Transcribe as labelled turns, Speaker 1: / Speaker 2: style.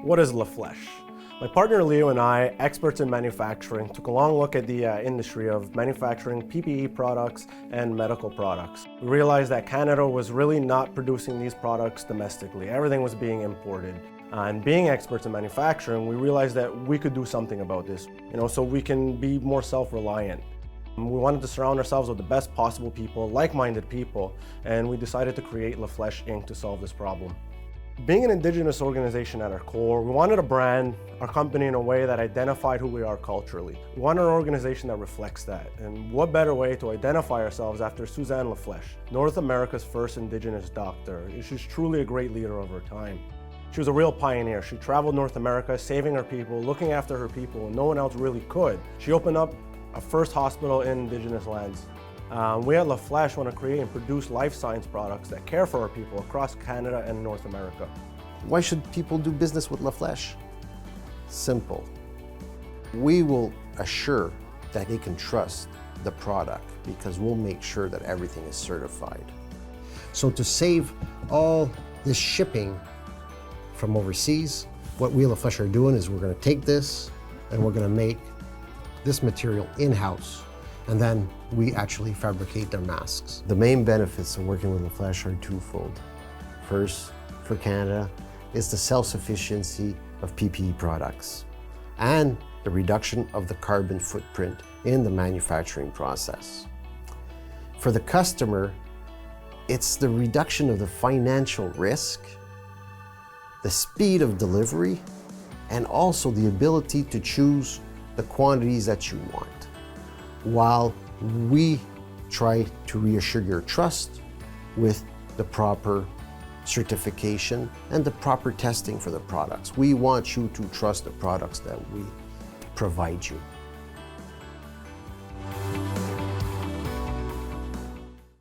Speaker 1: What is LaFlesche? My partner Leo and I, experts in manufacturing, took a long look at the industry of manufacturing PPE products and medical products. We realized that Canada was really not producing these products domestically. Everything was being imported. And being experts in manufacturing, we realized that we could do something about this, so we can be more self-reliant. We wanted to surround ourselves with the best possible people, like-minded people, and we decided to create LaFlesche Inc. to solve this problem. Being an Indigenous organization at our core, we wanted to brand our company in a way that identified who we are culturally. We wanted an organization that reflects that. And what better way to identify ourselves after Suzanne LaFlesche, North America's first Indigenous doctor. She's truly a great leader of her time. She was a real pioneer. She traveled North America, saving her people, looking after her people, and no one else really could. She opened up a first hospital in Indigenous lands. We at LaFlesche want to create and produce life science products that care for our people across Canada and North America.
Speaker 2: Why should people do business with LaFlesche? Simple. We will assure that they can trust the product because we'll make sure that everything is certified. So to save all this shipping from overseas, what we at LaFlesche are doing is we're going to take this and we're going to make this material in-house, and then we actually fabricate their masks. The main benefits of working with LaFlesche are twofold. First, for Canada, is the self-sufficiency of PPE products and the reduction of the carbon footprint in the manufacturing process. For the customer, it's the reduction of the financial risk, the speed of delivery, and also the ability to choose the quantities that you want, while we try to reassure your trust with the proper certification and the proper testing for the products. We want you to trust the products that we provide you.